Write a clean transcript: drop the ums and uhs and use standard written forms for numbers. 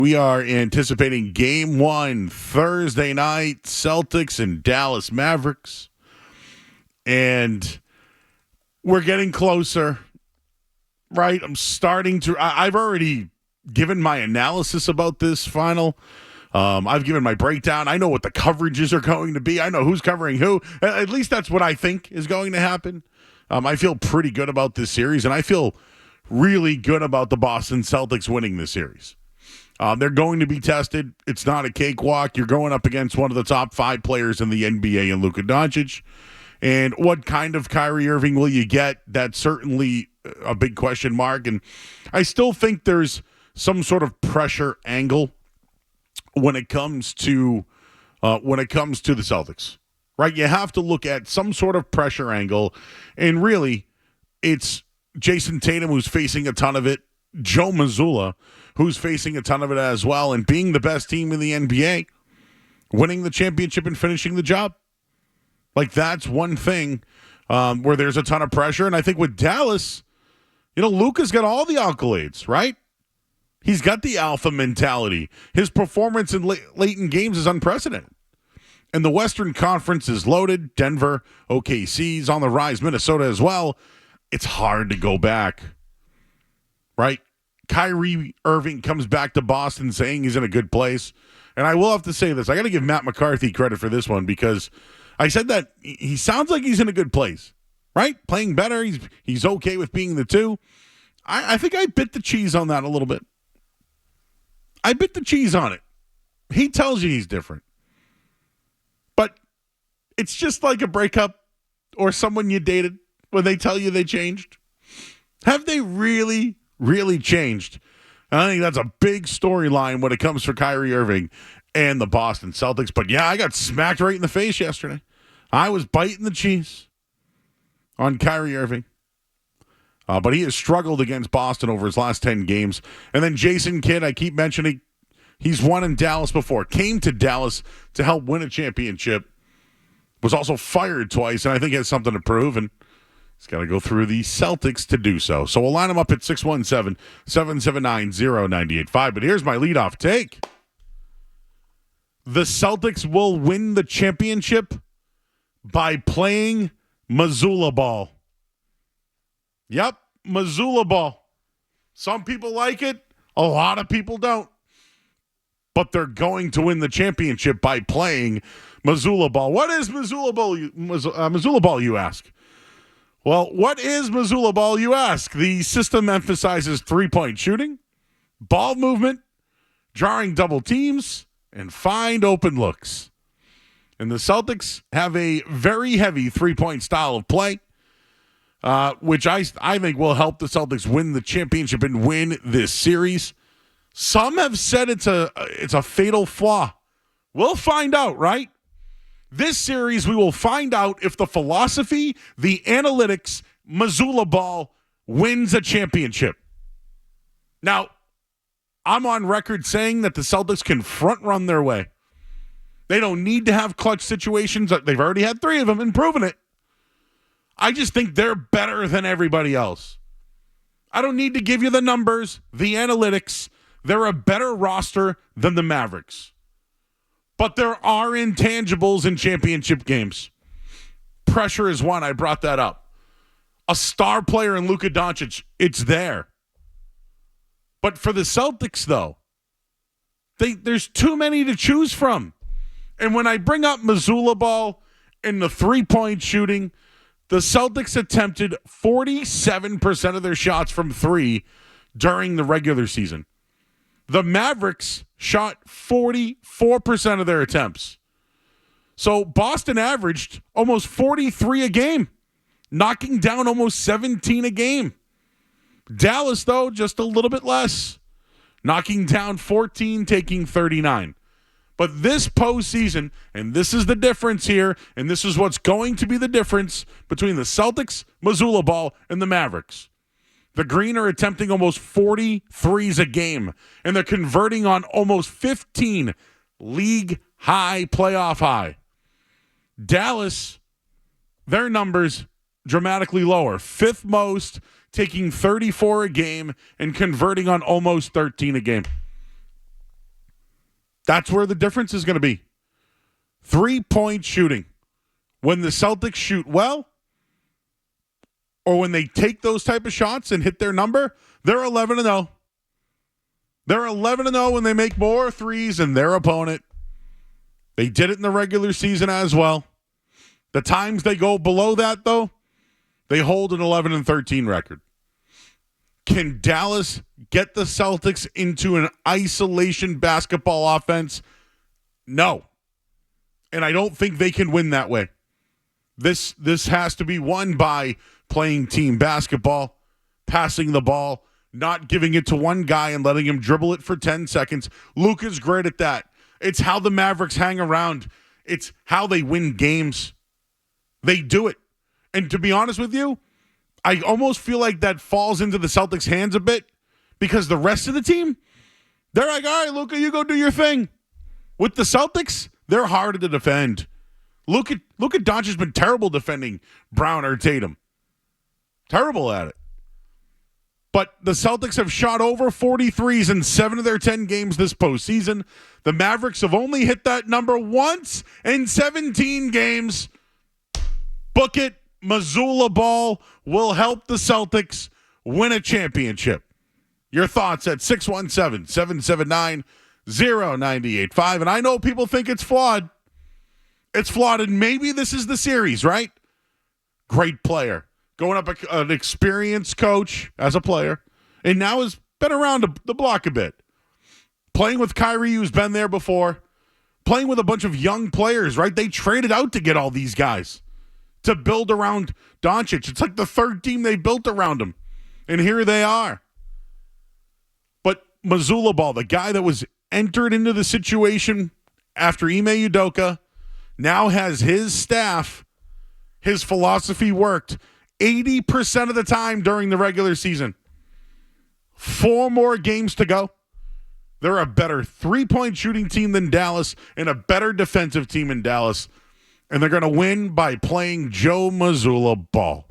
We are anticipating game one Thursday night, Celtics and Dallas Mavericks. And we're getting closer, right? I've already given my analysis about this final. I've given my breakdown. I know what the coverages are going to be. I know who's covering who. At least that's what I think is going to happen. I feel pretty good about this series, and I feel really good about the Boston Celtics winning this series. They're going to be tested. It's not a cakewalk. You're going up against one of the top 5 players in the NBA in Luka Doncic. And what kind of Kyrie Irving will you get? That's certainly a big question mark. And I still think there's some sort of pressure angle when it comes to the Celtics, right? You have to look at some sort of pressure angle. And really, it's Jason Tatum who's facing a ton of it. Joe Mazzulla, who's facing a ton of it as well, and being the best team in the NBA, winning the championship and finishing the job. Like, that's one thing where there's a ton of pressure. And I think with Dallas, Luka's got all the accolades, right? He's got the alpha mentality. His performance in late in games is unprecedented. And the Western Conference is loaded. Denver, OKC's on the rise. Minnesota as well. It's hard to go back, right? Kyrie Irving comes back to Boston saying he's in a good place. And I will have to say this. I got to give Matt McCarthy credit for this one because I said that he sounds like he's in a good place, right? Playing better. He's okay with being the 2. I think I bit the cheese on that a little bit. I bit the cheese on it. He tells you he's different. But it's just like a breakup or someone you dated when they tell you they changed. Have they really changed? I think that's a big storyline when it comes for Kyrie Irving and the Boston Celtics. But yeah, I got smacked right in the face yesterday. I was biting the cheese on Kyrie Irving. But he has struggled against Boston over his last 10 games. And then Jason Kidd, I keep mentioning, he's won in Dallas before. Came to Dallas to help win a championship. Was also fired twice, and I think he has something to prove. And he's got to go through the Celtics to do so. So we'll line him up at 617-779-0985. But here's my leadoff take. The Celtics will win the championship by playing Missoula ball. Yep, Missoula ball. Some people like it. A lot of people don't. But they're going to win the championship by playing Missoula ball. What is Missoula ball, you ask? Well, what is Missoula ball, you ask? The system emphasizes three-point shooting, ball movement, drawing double teams, and find open looks. And the Celtics have a very heavy three-point style of play, which I think will help the Celtics win the championship and win this series. Some have said it's a fatal flaw. We'll find out, right? This series, we will find out if the philosophy, the analytics, Missoula ball wins a championship. Now, I'm on record saying that the Celtics can front run their way. They don't need to have clutch situations. They've already had 3 of them and proven it. I just think they're better than everybody else. I don't need to give you the numbers, the analytics. They're a better roster than the Mavericks. But there are intangibles in championship games. Pressure is one. I brought that up. A star player in Luka Doncic, it's there. But for the Celtics, though, there's too many to choose from. And when I bring up Missoula ball and the three-point shooting, the Celtics attempted 47% of their shots from 3 during the regular season. The Mavericks shot 44% of their attempts. So Boston averaged almost 43 a game, knocking down almost 17 a game. Dallas, though, just a little bit less, knocking down 14, taking 39. But this postseason, and this is the difference here, and this is what's going to be the difference between the Celtics, Missoula ball, and the Mavericks. The Green are attempting almost 40 threes a game, and they're converting on almost 15 league-high, playoff high. Dallas, their numbers dramatically lower. 5th most, taking 34 a game and converting on almost 13 a game. That's where the difference is going to be. 3-point shooting. When the Celtics shoot well, or when they take those type of shots and hit their number, they're 11-0. They're 11-0 when they make more threes than their opponent. They did it in the regular season as well. The times they go below that, though, they hold an 11-13 record. Can Dallas get the Celtics into an isolation basketball offense? No. And I don't think they can win that way. This has to be won by playing team basketball, passing the ball, not giving it to one guy and letting him dribble it for 10 seconds. Luka's great at that. It's how the Mavericks hang around. It's how they win games. They do it. And to be honest with you, I almost feel like that falls into the Celtics' hands a bit because the rest of the team, they're like, all right, Luka, you go do your thing. With the Celtics, they're harder to defend. Luka Doncic's been terrible defending Brown or Tatum. Terrible at it. But the Celtics have shot over 43s in 7 of their 10 games this postseason. The Mavericks have only hit that number once in 17 games. Book it. Missoula ball will help the Celtics win a championship. Your thoughts at 617-779-0985. And I know people think it's flawed. It's flawed, and maybe this is the series, right? Great player. Going up an experienced coach as a player, and now has been around the block a bit. Playing with Kyrie, who's been there before. Playing with a bunch of young players, right? They traded out to get all these guys to build around Doncic. It's like the third team they built around him, and here they are. But Missoula ball, the guy that was entered into the situation after Ime Udoka, now has his staff, his philosophy worked 80% of the time during the regular season. 4 more games to go. They're a better 3-point shooting team than Dallas and a better defensive team in Dallas. And they're going to win by playing Joe Mazzulla ball.